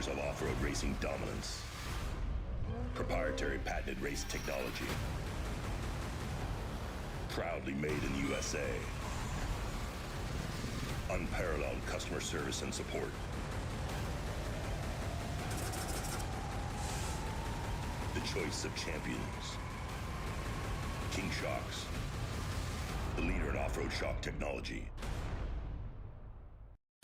Years of off-road racing dominance. Proprietary patented race technology. Proudly made in the USA. Unparalleled customer service and support. The choice of champions. King Shocks. The leader in off-road shock technology.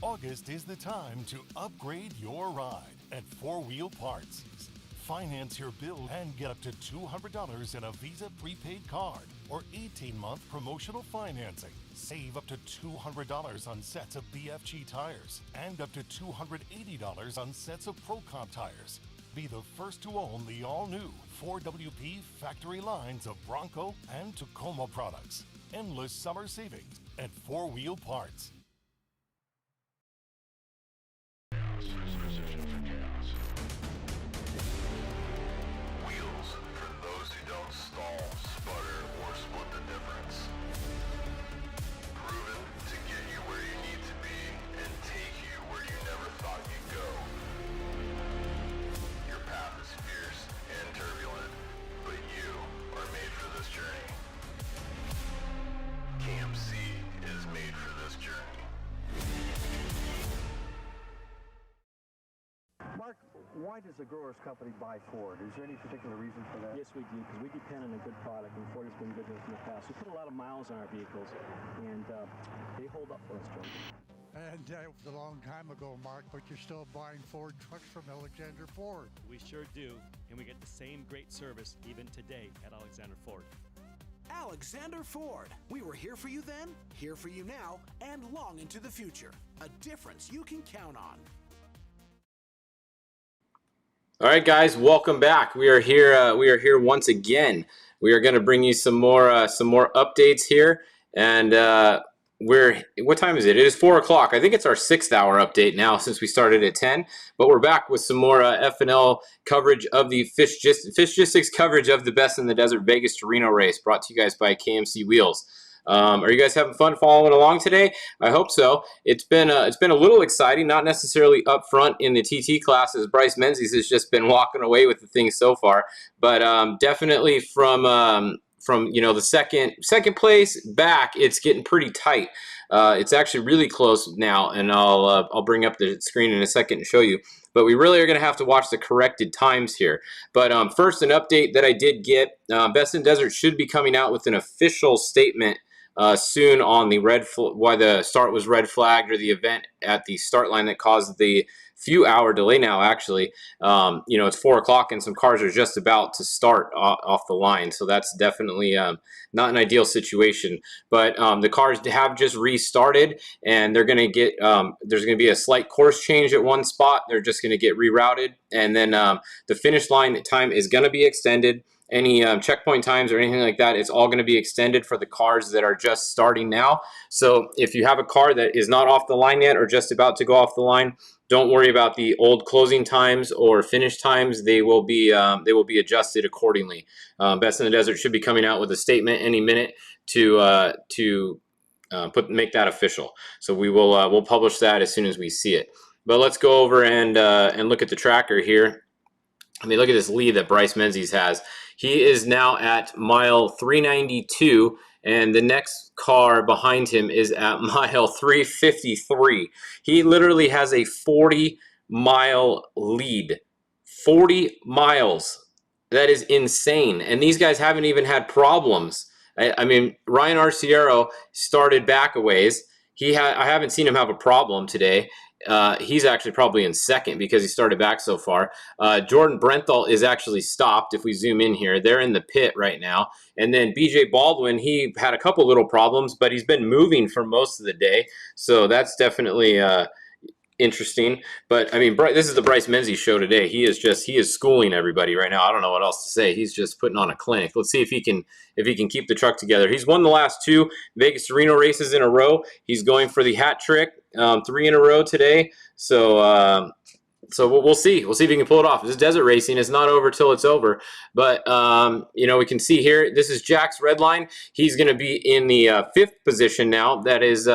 August is the time to upgrade your ride at 4 Wheel Parts. Finance your bill and get up to $200 in a Visa prepaid card or 18-month promotional financing. Save up to $200 on sets of BFG tires and up to $280 on sets of ProComp tires. Be the first to own the all-new 4WP factory lines of Bronco and Tacoma products. Endless summer savings at 4 Wheel Parts. Wheels for those who don't stall, sputter, or split the difference. Proven to get you where you need to be and take you where you never thought you'd go. Your path is fierce and turbulent, but you are made for this journey. KMC is made for this journey. Mark, why does the Growers Company buy Ford? Is there any particular reason for that? Yes, we do, because we depend on a good product, and Ford has been good to us in the past. We put a lot of miles on our vehicles, and they hold up for us, John. And it was a long time ago, Mark, but you're still buying Ford trucks from Alexander Ford. We sure do, and we get the same great service even today at Alexander Ford. Alexander Ford. We were here for you then, here for you now, and long into the future. A difference you can count on. All right, guys, welcome back. We are here. We are here once again. We are going to bring you some more updates here. And what time is it? It is 4 o'clock. I think it's our 6th hour update now since we started at 10. But we're back with some more F&L coverage of the Fishgistics coverage of the Best in the Desert Vegas to Reno race, brought to you guys by KMC Wheels. Are you guys having fun following along today? I hope so. It's been a little exciting, not necessarily up front in the TT class, as Bryce Menzies has just been walking away with the thing so far, but definitely from you know, the second place back, it's getting pretty tight. It's actually really close now, and I'll bring up the screen in a second and show you. But we really are going to have to watch the corrected times here. But first, an update that I did get: Best in Desert should be coming out with an official statement soon on the why the start was red flagged, or the event at the start line that caused the few hour delay now. Actually, you know, it's 4 o'clock and some cars are just about to start off the line, so that's definitely not an ideal situation. But the cars have just restarted, and they're going to get there's going to be a slight course change at one spot. They're just going to get rerouted, and then the finish line time is going to be extended. Any checkpoint times or anything like that, it's all going to be extended for the cars that are just starting now. So if you have a car that is not off the line yet or just about to go off the line, don't worry about the old closing times or finish times. They will be adjusted accordingly. Best in the Desert should be coming out with a statement any minute to make that official. So we'll publish that as soon as we see it. But let's go over and look at the tracker here. I mean, look at this lead that Bryce Menzies has. He is now at mile 392, and the next car behind him is at mile 353. He literally has a 40-mile lead. 40 miles. That is insane. And these guys haven't even had problems. I mean, Ryan Arciero started back a ways. I haven't seen him have a problem today. He's actually probably in second because he started back so far. Jordan Brenthal is actually stopped. If we zoom in here, they're in the pit right now. And then BJ Baldwin, he had a couple little problems, but he's been moving for most of the day. So that's definitely interesting. But I mean, this is the Bryce Menzies show today. He is schooling everybody right now. I don't know what else to say. He's just putting on a clinic. Let's see if he can keep the truck together. He's won the last 2 Vegas to Reno races in a row. He's going for the hat trick, 3 in a row today. So we'll see. We'll see if he can pull it off. This is desert racing. It's not over till it's over. But, you know, we can see here, this is Jack's red line. He's going to be in the 5th position now. That is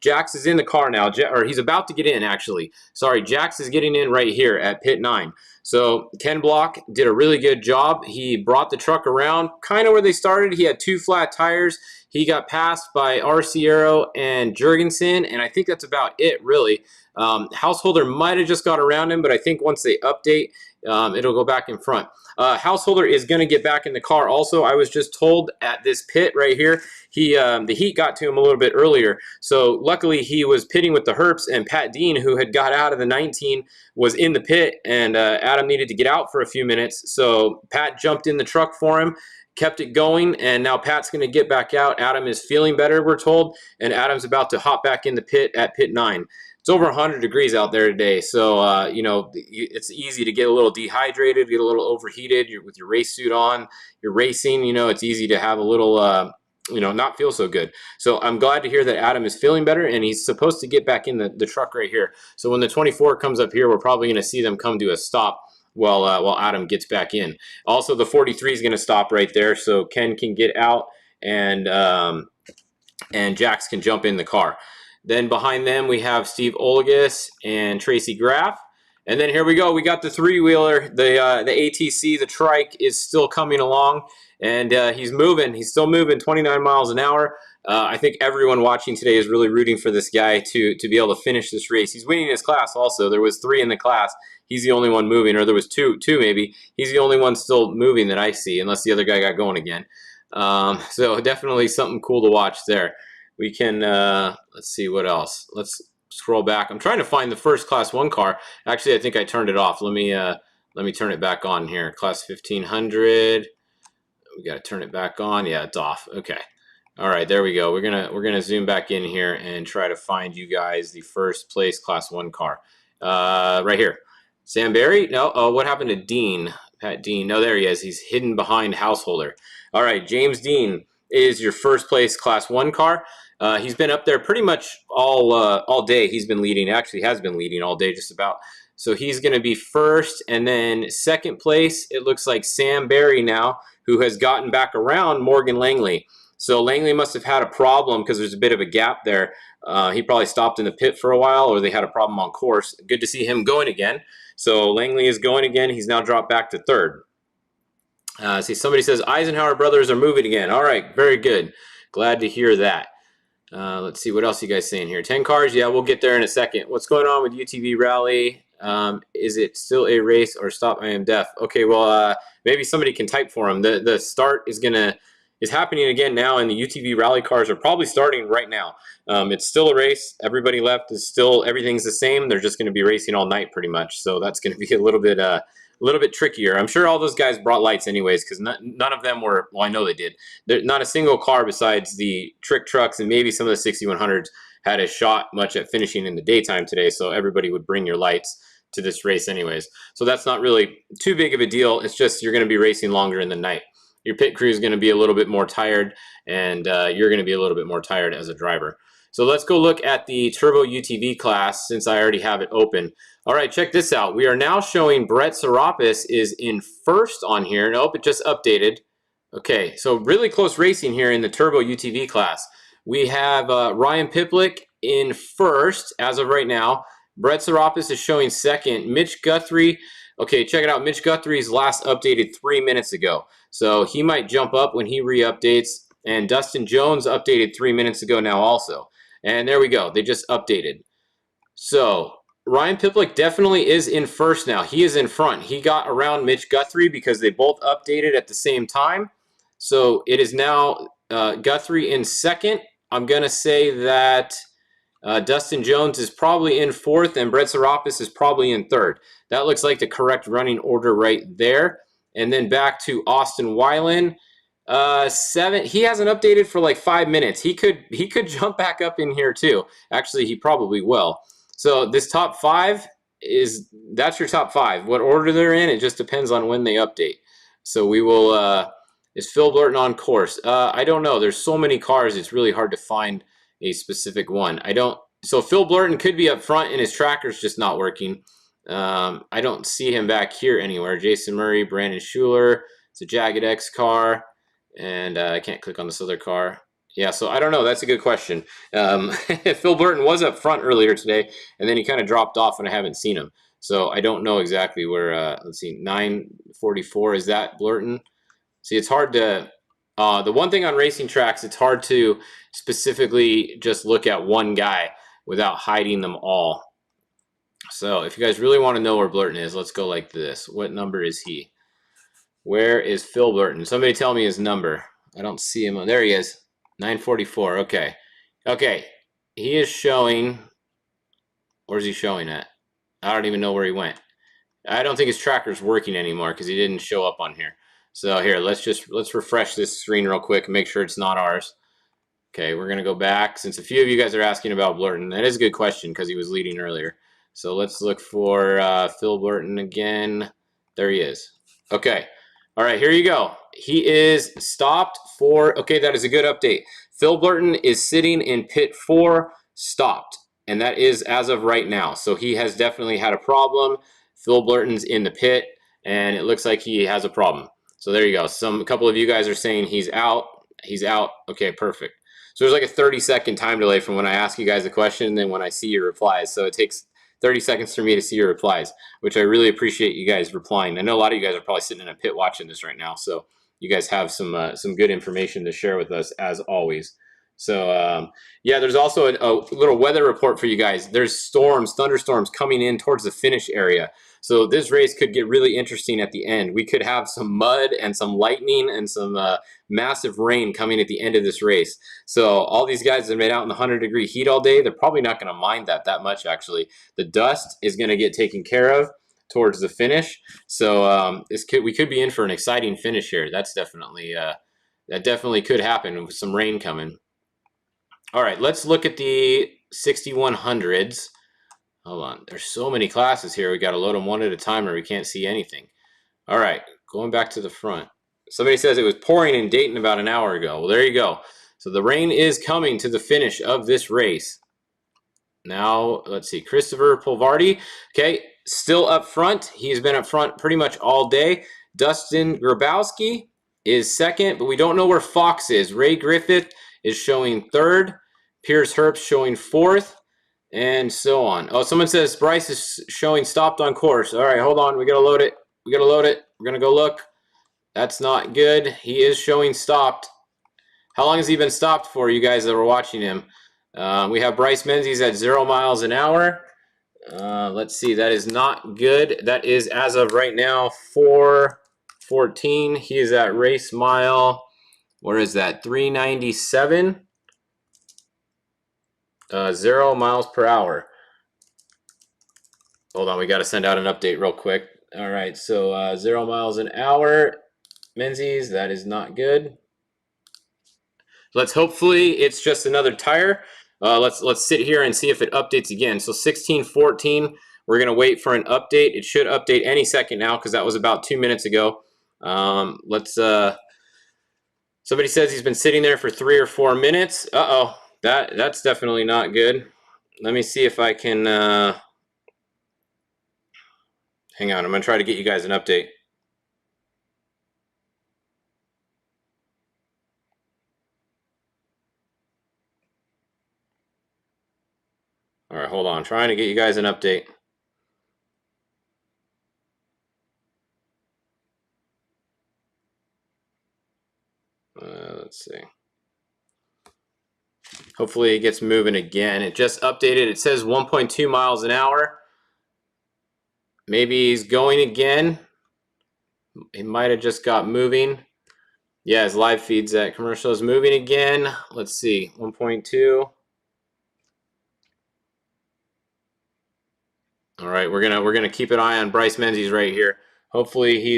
Jax is in the car now, or he's about to get in, actually. Sorry, Jax is getting in right here at pit 9. So Ken Block did a really good job. He brought the truck around kind of where they started. He had 2 flat tires. He got passed by Arciero and Jurgensen, and I think that's about it, really. Householder might have just got around him, but I think once they update, it'll go back in front. Householder is going to get back in the car also. I was just told at this pit right here, the heat got to him a little bit earlier. So luckily he was pitting with the Herps, and Pat Dean, who had got out of the 19, was in the pit, and Adam needed to get out for a few minutes. So Pat jumped in the truck for him, kept it going, and now Pat's going to get back out. Adam is feeling better, we're told, and Adam's about to hop back in the pit at pit 9. It's over 100 degrees out there today, so you know, it's easy to get a little dehydrated, get a little overheated. You're with your race suit on, you're racing, you know, it's easy to have a little, you know, not feel so good. So I'm glad to hear that Adam is feeling better, and he's supposed to get back in the truck right here. So when the 24 comes up here, we're probably going to see them come to a stop while Adam gets back in. Also, the 43 is going to stop right there, so Ken can get out, and Jax can jump in the car. Then behind them, we have Steve Olagus and Tracy Graff. And then here we go. We got the 3-wheeler. The ATC, the trike, is still coming along. And he's moving. He's still moving 29 miles an hour. I think everyone watching today is really rooting for this guy to be able to finish this race. He's winning his class also. There was 3 in the class. He's the only one moving. Or there was two maybe. He's the only one still moving that I see, unless the other guy got going again. So definitely something cool to watch there. We can, let's see what else. Let's scroll back. I'm trying to find the first Class 1 car. Actually, I think I turned it off. Let me turn it back on here. Class 1500. We got to turn it back on. Yeah, it's off. Okay. All right, there we go. We're gonna zoom back in here and try to find you guys the first place Class 1 car. Right here. Sam Barry? No. Oh, what happened to Dean? Pat Dean. No, there he is. He's hidden behind Householder. All right, James Dean is your first place Class 1 car. He's been up there pretty much all day. He's been leading. Actually, has been leading all day, just about. So he's going to be first, and then second place. It looks like Sam Barry now, who has gotten back around Morgan Langley. So Langley must have had a problem because there's a bit of a gap there. He probably stopped in the pit for a while, or they had a problem on course. Good to see him going again. So Langley is going again. He's now dropped back to third. See, somebody says Eisenhower brothers are moving again. All right, very good. Glad to hear that. Let's see, what else you guys saying here? 10 cars? Yeah, we'll get there in a second. What's going on with UTV Rally? Is it still a race or stop? I am deaf. Okay, well, maybe somebody can type for him. The start is happening again now, and the UTV Rally cars are probably starting right now. It's still a race. Everybody left is still, everything's the same. They're just going to be racing all night pretty much. So that's going to be a little bit trickier. I'm sure all those guys brought lights anyways, because none of them were, well, I know they did. Not a single car besides the trick trucks and maybe some of the 6100s had a shot much at finishing in the daytime today, so everybody would bring your lights to this race anyways. So that's not really too big of a deal. It's just you're going to be racing longer in the night. Your pit crew is going to be a little bit more tired, and you're going to be a little bit more tired as a driver. So let's go look at the Turbo UTV class since I already have it open. All right, check this out. We are now showing Brett Serapis is in first on here. Nope, it just updated. Okay, so really close racing here in the Turbo UTV class. We have Ryan Piplick in first as of right now. Brett Serapis is showing second. Mitch Guthrie, okay, check it out. Mitch Guthrie's last updated 3 minutes ago. So he might jump up when he re-updates. And Dustin Jones updated 3 minutes ago now also. And there we go. They just updated. So Ryan Piplick definitely is in first now. He is in front. He got around Mitch Guthrie because they both updated at the same time. So it is now Guthrie in second. I'm going to say that Dustin Jones is probably in fourth and Brett Serapis is probably in third. That looks like the correct running order right there. And then back to Austin Weiland. 7. He hasn't updated for like 5 minutes. He could jump back up in here too. Actually, he probably will. So this top 5 that's your top 5. What order they're in, it just depends on when they update. So we will. Is Phil Blurton on course? I don't know. There's so many cars. It's really hard to find a specific one. So Phil Blurton could be up front and his tracker's just not working. I don't see him back here anywhere. Jason Murray, Brandon Schuler. It's a Jagged X car. And I can't click on this other car. Yeah, so I don't know. That's a good question. Phil Burton was up front earlier today, and then he kind of dropped off, and I haven't seen him. So I don't know exactly where. Let's see, 9:44. Is that Burton? See, it's hard to. The one thing on racing tracks, it's hard to specifically just look at one guy without hiding them all. So if you guys really want to know where Burton is, let's go like this. What number is he? Where is Phil Burton? Somebody tell me his number. I don't see him. There he is. 9:44. Okay. Okay. He is showing. Where's he showing at? I don't even know where he went. I don't think his tracker's working anymore because he didn't show up on here. So here, let's refresh this screen real quick and make sure it's not ours. Okay, we're gonna go back since a few of you guys are asking about Burton. That is a good question because he was leading earlier. So let's look for Phil Burton again. There he is. Okay. All right, here you go. He is stopped for, okay, that is a good update. Phil Burton is sitting in pit 4, stopped. And that is as of right now. So he has definitely had a problem. Phil Burton's in the pit, and it looks like he has a problem. So there you go. A couple of you guys are saying he's out. He's out. Okay, perfect. So there's like a 30-second time delay from when I ask you guys a question and then when I see your replies. So it takes 30 seconds for me to see your replies, which I really appreciate you guys replying. I know a lot of you guys are probably sitting in a pit watching this right now, so you guys have some good information to share with us as always. So yeah, there's also a little weather report for you guys. There's storms, thunderstorms coming in towards the finish area. So this race could get really interesting at the end. We could have some mud and some lightning and some massive rain coming at the end of this race. So all these guys that have been out in the 100-degree heat all day, they're probably not going to mind that much, actually. The dust is going to get taken care of towards the finish. So we could be in for an exciting finish here. That's definitely that definitely could happen with some rain coming. All right, let's look at the 6100s. Hold on, there's so many classes here. We got to load them one at a time or we can't see anything. All right, going back to the front. Somebody says it was pouring in Dayton about an hour ago. Well, there you go. So the rain is coming to the finish of this race. Now, let's see, Christopher Polvardi, okay, still up front. He's been up front pretty much all day. Dustin Grabowski is second, but we don't know where Fox is. Ray Griffith is showing third. Pierce Herbst showing fourth, and so on. Oh, someone says Bryce is showing stopped on course. All right, hold on. We got to load it. We got to load it. We're going to go look. That's not good. He is showing stopped. How long has he been stopped for, you guys that were watching him? We have Bryce Menzies at 0 miles an hour. Let's see. That is not good. That is, as of right now, 4:14. He is at race mile, where is that? 397. 0 miles per hour. Hold on, we got to send out an update real quick. All right, so 0 miles an hour. Menzies, that is not good. Hopefully it's just another tire. Let's sit here and see if it updates again. So 16:14, we're gonna wait for an update. It should update any second now because that was about 2 minutes ago. Somebody says he's been sitting there for 3 or 4 minutes. Uh-oh, that's definitely not good. Let me see if I can, hang on, I'm gonna try to get you guys an update. All right, hold on, trying to get you guys an update. Let's see. Hopefully it gets moving again. It just updated. It says 1.2 miles an hour. Maybe he's going again. He might have just got moving. Yeah, his live feeds that commercial is moving again. Let's see, 1.2. All right, we're gonna keep an eye on Bryce Menzies right here. Hopefully he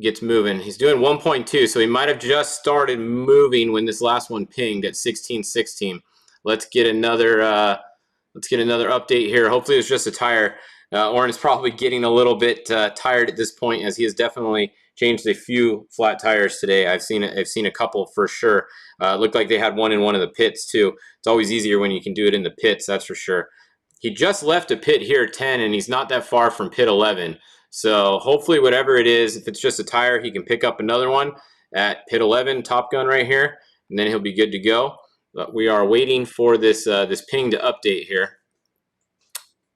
gets moving. He's doing 1.2, so he might have just started moving when this last one pinged at 16:16. Let's get another update here. Hopefully it's just a tire. Oren is probably getting a little bit tired at this point, as he has definitely changed a few flat tires today. I've seen a couple for sure. It looked like they had one in one of the pits too. It's always easier when you can do it in the pits, that's for sure. He just left a pit here at 10, and he's not that far from pit 11. So hopefully whatever it is, if it's just a tire, he can pick up another one at pit 11, Top Gun right here. and then he'll be good to go. But we are waiting for this this ping to update here.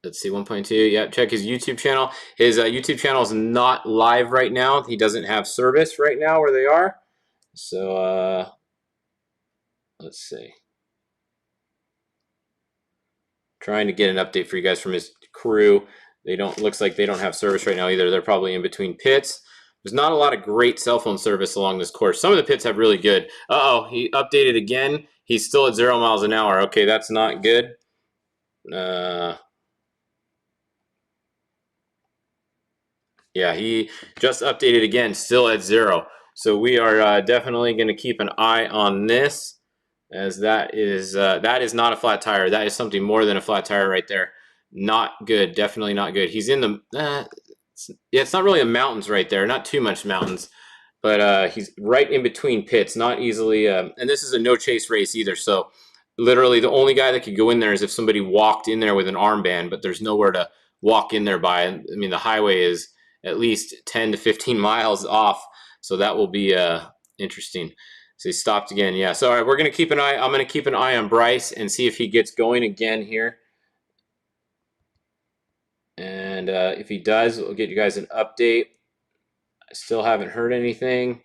Let's see, 1.2. Yeah, check his YouTube channel. His YouTube channel is not live right now. He doesn't have service right now where they are. So let's see. Trying to get an update for you guys from his crew. They don't, looks like they don't have service right now either. They're probably in between pits. There's not a lot of great cell phone service along this course. Some of the pits have really good. Uh-oh, he updated again. He's still at 0 miles an hour. Okay, that's not good. Yeah, he just updated again, still at 0. So we are definitely going to keep an eye on this, as that is not a flat tire. That is something more than a flat tire right there. Not good. Definitely not good. He's in the yeah, it's not really the mountains right there. Not too much mountains, but he's right in between pits. Not easily. And this is a no chase race either. So literally, the only guy that could go in there is if somebody walked in there with an armband. But there's nowhere to walk in there by. I mean, the highway is at least 10 to 15 miles off. So that will be interesting. So he stopped again. Yeah. So all right, we're gonna keep an eye. I'm gonna keep an eye on Bryce and see if he gets going again here. And if he does, we'll get you guys an update. I still haven't heard anything.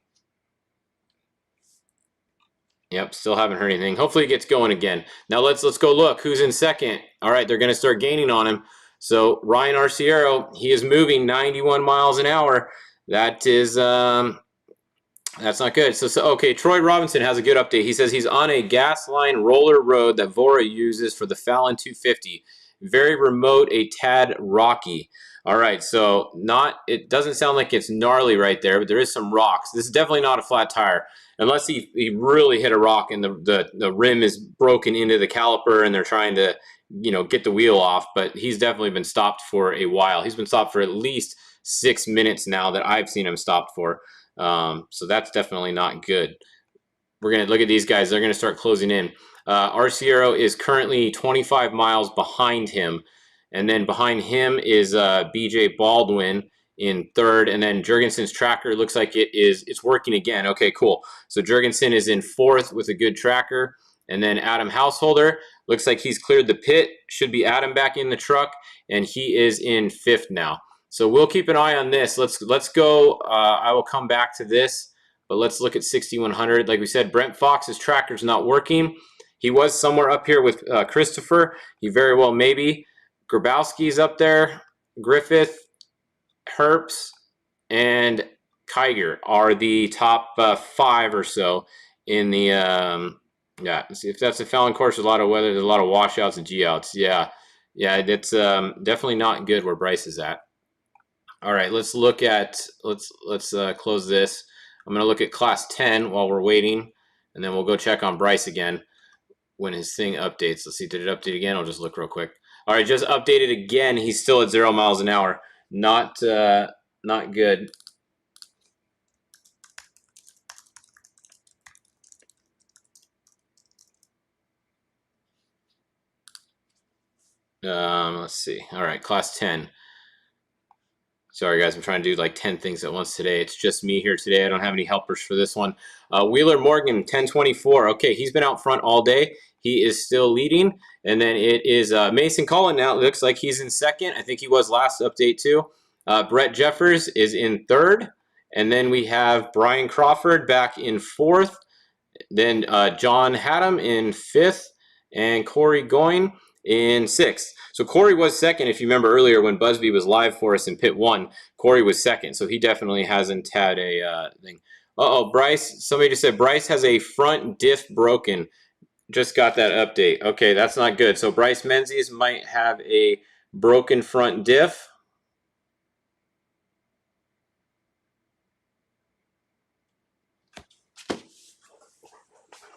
Yep, still haven't heard anything. Hopefully he gets going again. Now let's go look who's in second. All right, they're going to start gaining on him. So Ryan Arciero, he is moving 91 miles an hour. That is that's not good. So okay, Troy Robinson has a good update. He says he's on a gas line roller road that Vora uses for the Fallon 250. Very remote, a tad rocky. All right, so it doesn't sound like it's gnarly right there, but there is some rocks. This is definitely not a flat tire, unless he really hit a rock and the rim is broken into the caliper and they're trying to, you know, get the wheel off. But he's definitely been stopped for a while. He's been stopped for at least 6 minutes now that I've seen him stopped for. So that's definitely not good. We're gonna look at these guys. They're gonna start closing in. Arciero is currently 25 miles behind him. And then behind him is BJ Baldwin in third. And then Jurgensen's tracker looks like it's working again. Okay, cool. So Jurgensen is in fourth with a good tracker. And then Adam Householder looks like he's cleared the pit. Should be Adam back in the truck. And he is in fifth now. So we'll keep an eye on this. Let's go. I will come back to this. But let's look at 6100. Like we said, Brent Fox's tracker's not working. He was somewhere up here with Christopher. He very well may be. Grabowski's up there. Griffith, Herps, and Kiger are the top 5 or so in the yeah. See if that's a Fallon course. There's a lot of weather. There's a lot of washouts and G-outs. Yeah, that's definitely not good where Bryce is at. All right, let's look at let's close this. I'm gonna look at class 10 while we're waiting, and then we'll go check on Bryce again when his thing updates. Let's see, did it update again? I'll just look real quick. All right, just updated again. He's still at 0 miles an hour. Not good. Let's see. All right, class 10. Sorry, guys, I'm trying to do like 10 things at once today. It's just me here today. I don't have any helpers for this one. Wheeler Morgan, 1024. Okay, he's been out front all day. He is still leading. And then it is Mason Collin now. It looks like he's in second. I think he was last update too. Brett Jeffers is in third. And then we have Brian Crawford back in fourth. Then John Haddam in fifth. And Corey Goyne in sixth. So Corey was second. If you remember earlier when Busby was live for us in pit 1, Corey was second. So he definitely hasn't had a thing. Uh-oh, Bryce. Somebody just said Bryce has a front diff broken. Just got that update. Okay, that's not good. So Bryce Menzies might have a broken front diff.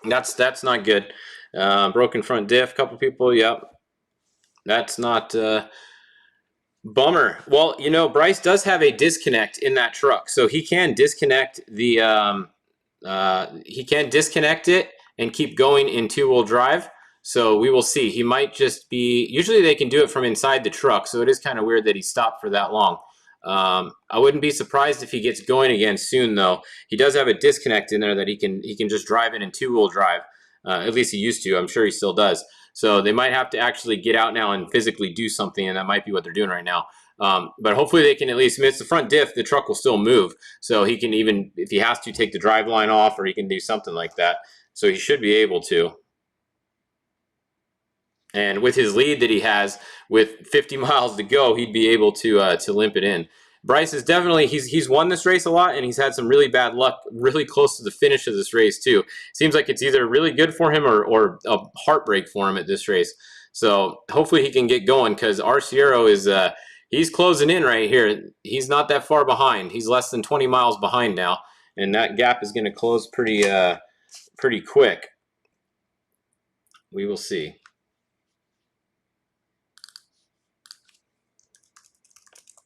That's not good. Broken front diff. Couple people. Yep. That's not bummer. Well, you know, Bryce does have a disconnect in that truck, so he can disconnect the he can disconnect it and keep going in 2-wheel drive. So we will see. He might just be. Usually they can do it from inside the truck, so it is kind of weird that he stopped for that long. I wouldn't be surprised if he gets going again soon, though. He does have a disconnect in there that he can just drive in 2-wheel drive. At least he used to. I'm sure he still does. So they might have to actually get out now and physically do something, and that might be what they're doing right now. But hopefully they can at least miss the front diff. The truck will still move, so he can, even if he has to, take the drive line off, or he can do something like that. So he should be able to. And with his lead that he has, with 50 miles to go, he'd be able to limp it in. Bryce is definitely, he's won this race a lot, and he's had some really bad luck really close to the finish of this race too. Seems like it's either really good for him or a heartbreak for him at this race. So hopefully he can get going, because Arciero is he's closing in right here. He's not that far behind. He's less than 20 miles behind now, and that gap is going to close pretty quick. We will see.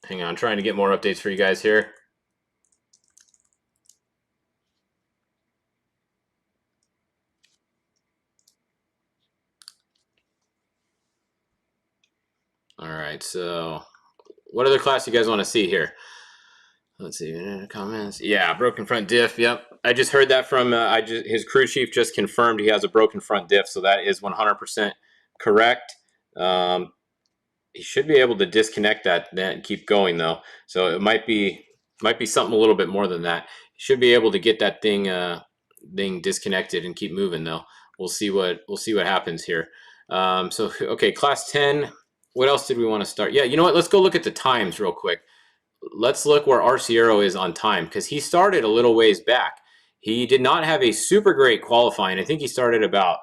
Hang on, I'm trying to get more updates for you guys here. All right, so what other class you guys want to see here? Let's see, comments. Yeah, broken front diff. Yep, I just heard that from his crew chief just confirmed he has a broken front diff, so that is 100% correct. He should be able to disconnect that and keep going though. So it might be something a little bit more than that. He should be able to get that thing disconnected and keep moving though. We'll see what happens here. So okay, class 10. What else did we want to start? Yeah, you know what? Let's go look at the times real quick. Let's look where Arciero is on time, because he started a little ways back. He did not have a super great qualifying. I think he started about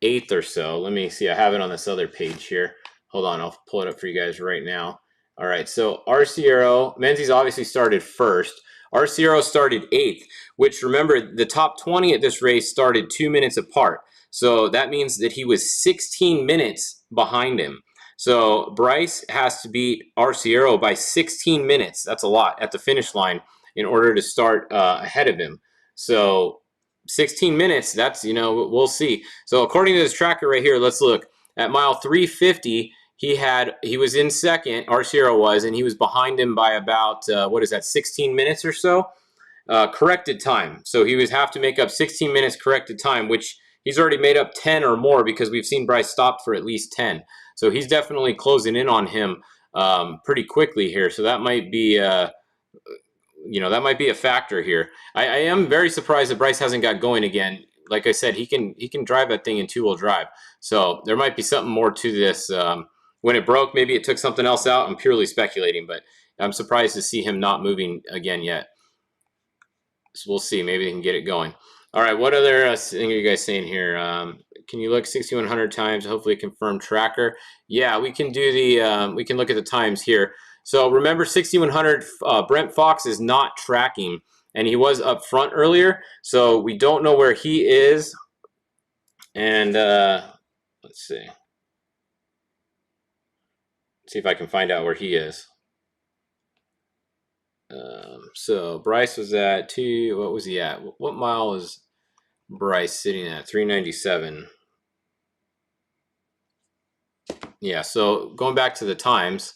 8th or so. Let me see. I have it on this other page here. Hold on, I'll pull it up for you guys right now. All right, so Arciero, Menzies obviously started 1st. Arciero started 8th, which, remember, the top 20 at this race started 2 minutes apart. So that means that he was 16 minutes behind him. So Bryce has to beat Arciero by 16 minutes. That's a lot at the finish line in order to start ahead of him. So 16 minutes, that's, we'll see. So according to this tracker right here, let's look. At mile 350, he was in 2nd, Arciero was, and he was behind him by about, 16 minutes or so? Corrected time. So he would have to make up 16 minutes corrected time, which he's already made up 10 or more, because we've seen Bryce stop for at least 10. So he's definitely closing in on him pretty quickly here. So that might be, that might be a factor here. I am very surprised that Bryce hasn't got going again. Like I said, he can drive that thing in 2-wheel drive. So there might be something more to this. When it broke, maybe it took something else out. I'm purely speculating, but I'm surprised to see him not moving again yet. So we'll see. Maybe they can get it going. All right, what other thing are you guys saying here? Can you look 6,100 times? Hopefully confirm tracker. Yeah, we can do the. We can look at the times here. So remember, 6,100. Brent Fox is not tracking, and he was up front earlier, so we don't know where he is. And let's see. See if I can find out where he is. So Bryce was at what was he at? What mile is Bryce sitting at? 397. Yeah, so going back to the times,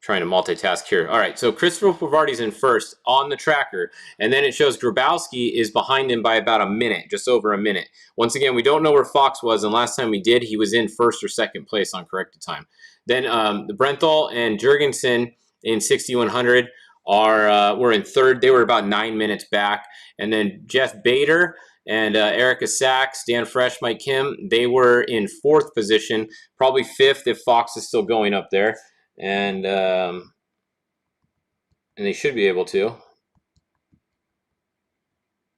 trying to multitask here. All right, so Christopher Pavardi's in 1st on the tracker, and then it shows Grabowski is behind him by about a minute, just over a minute. Once again, we don't know where Fox was, and last time we did, he was in 1st or 2nd place on corrected time. Then the Brenthal and Jurgensen in 6,100 were in 3rd. They were about 9 minutes back. And then Jeff Bader and Erica Sachs, Dan Fresh, Mike Kim, they were in 4th position, probably 5th if Fox is still going up there. And they should be able to.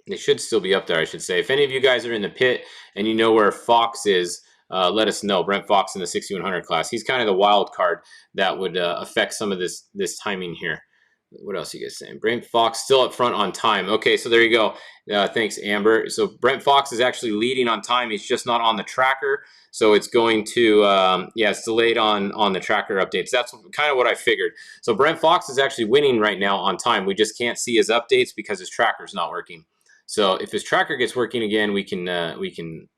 They should still be up there, I should say. If any of you guys are in the pit and you know where Fox is, let us know. Brent Fox in the 6,100 class. He's kind of the wild card that would affect some of this timing here. What else are you guys saying? Brent Fox still up front on time. Okay, so there you go. Thanks, Amber. So Brent Fox is actually leading on time. He's just not on the tracker. So it's going to, it's delayed on the tracker updates. That's kind of what I figured. So Brent Fox is actually winning right now on time. We just can't see his updates because his tracker's not working. So if his tracker gets working again, we can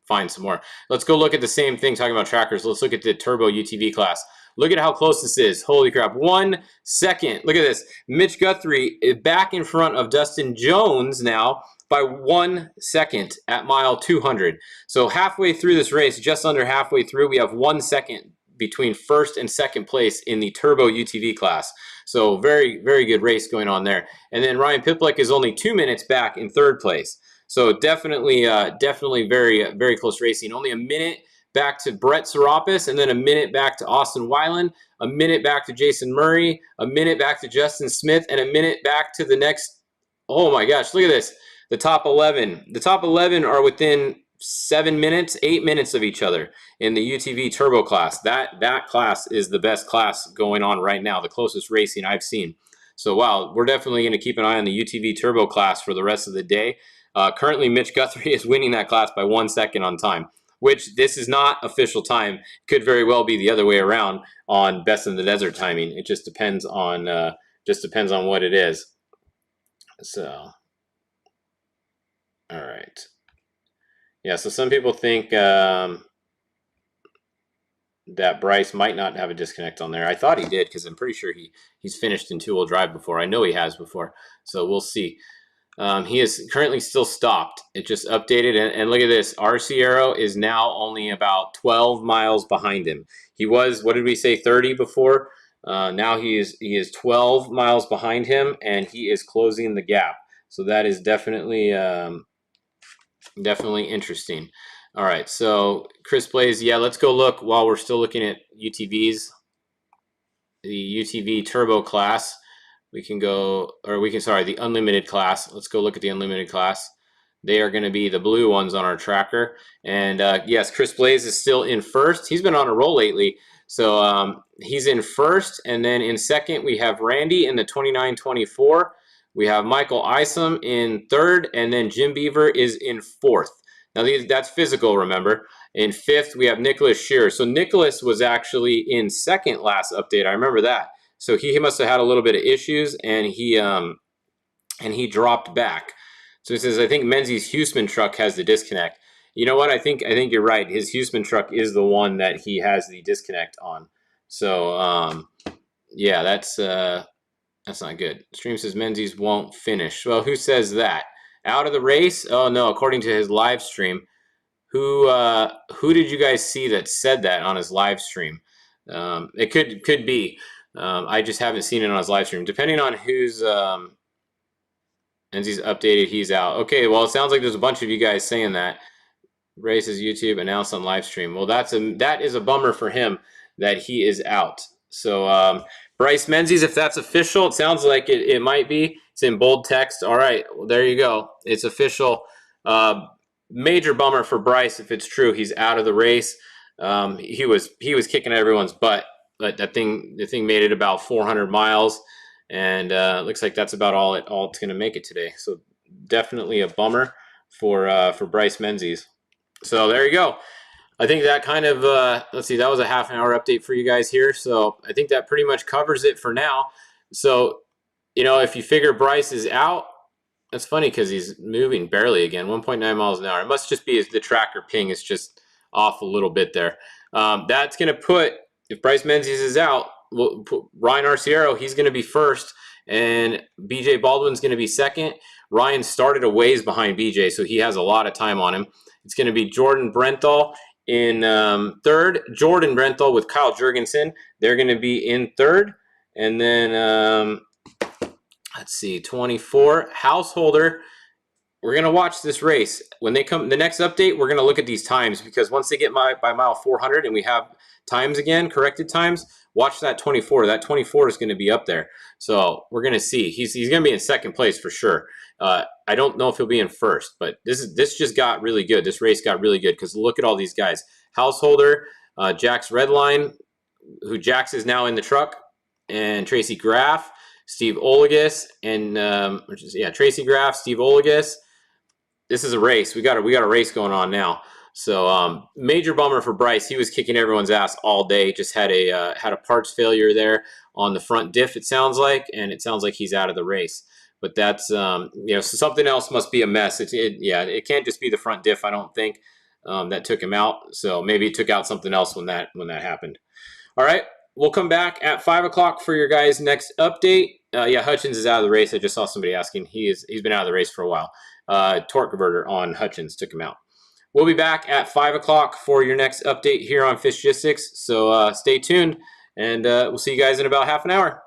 find some more. Let's go look at the same thing, talking about trackers. Let's look at the Turbo UTV class. Look at how close this is. Holy crap. 1 second. Look at this. Mitch Guthrie is back in front of Dustin Jones now by 1 second at mile 200. So halfway through this race, just under halfway through, we have 1 second between first and second place in the Turbo UTV class. So very, very good race going on there. And then Ryan Piplick is only 2 minutes back in third place. So definitely very, very close racing. Only a minute back to Brett Serapis, and then a minute back to Austin Weiland, a minute back to Jason Murray, a minute back to Justin Smith, and a minute back to the next. Oh my gosh, look at this. The top 11. The top 11 are within 7 minutes, 8 minutes of each other in the UTV Turbo class. That class is the best class going on right now, the closest racing I've seen. So wow, we're definitely going to keep an eye on the UTV Turbo class for the rest of the day. Currently, Mitch Guthrie is winning that class by 1 second on time, which this is not official time. Could very well be the other way around on Best in the Desert timing. It just depends on what it is. So, all right. Yeah, so some people think that Bryce might not have a disconnect on there. I thought he did because I'm pretty sure he's finished in two-wheel drive before. I know he has before, so we'll see. He is currently still stopped. It just updated, and look at this. RC Aero is now only about 12 miles behind him. He was, what did we say, 30 before? Now he is 12 miles behind him, and he is closing the gap. So that is definitely interesting. All right, so Chris Blaze, yeah, let's go look while we're still looking at UTVs. The UTV Turbo class. We can go, or we can, sorry, the unlimited class. Let's go look at the unlimited class. They are going to be the blue ones on our tracker. And yes, Chris Blaze is still in first. He's been on a roll lately. So he's in first. And then in second, we have Randy in the 29-24. We have Michael Isom in third. And then Jim Beaver is in fourth. Now, that's physical, remember. In fifth, we have Nicholas Shearer. So Nicholas was actually in second last update. I remember that. So he must have had a little bit of issues, and he dropped back. So he says, I think Menzies' Huseman truck has the disconnect. You know what? I think you're right. His Huseman truck is the one that he has the disconnect on. So yeah, that's not good. Stream says Menzies won't finish. Well, who says that? Out of the race? Oh no, according to his live stream. Who did you guys see that said that on his live stream? It could be. I just haven't seen it on his live stream. Depending on who's Menzies updated, he's out. Okay, well, it sounds like there's a bunch of you guys saying that. Races YouTube announced on live stream. Well, that is a bummer for him that he is out. So Bryce Menzies, if that's official, it sounds like it might be. It's in bold text. All right, well, there you go. It's official. Major bummer for Bryce if it's true. He's out of the race. He was kicking everyone's butt. But the thing made it about 400 miles, and looks like that's about all it's going to make it today. So definitely a bummer for Bryce Menzies. So there you go. I think that kind of let's see, that was a half-an-hour update for you guys here. So I think that pretty much covers it for now. So if you figure Bryce is out, that's funny because he's moving barely again, 1.9 miles an hour. It must just be the tracker ping is just off a little bit there. That's going to put. If Bryce Menzies is out, Ryan Arciero, he's going to be first, and BJ Baldwin's going to be second. Ryan started a ways behind BJ, so he has a lot of time on him. It's going to be Jordan Brenthal in third. Jordan Brenthal with Kyle Jurgensen. They're going to be in third. And then, let's see, 24. Householder. We're going to watch this race. When they come, the next update, we're going to look at these times, because once they get by mile 400 and we have times again, corrected times, watch that 24. That 24 is going to be up there. So we're going to see. He's going to be in second place for sure. I don't know if he'll be in first, but this just got really good. This race got really good because look at all these guys. Householder, Jax Redline, who Jax is now in the truck, and Tracy Graff, Steve Olagus, and Tracy Graff, Steve Olagus. This is a race. We got a race going on now. So major bummer for Bryce. He was kicking everyone's ass all day. Just had a parts failure there on the front diff, it sounds like, and it sounds like he's out of the race. But that's so something else must be a mess. It can't just be the front diff, I don't think, that took him out. So maybe he took out something else when that happened. All right. we'll come back at 5 o'clock for your guys' next update. Yeah, Hutchins is out of the race. I just saw somebody asking. He's been out of the race for a while. Torque converter on Hutchins took him out. We'll be back at 5 o'clock for your next update here on Fishgistics. So stay tuned, and we'll see you guys in about half an hour.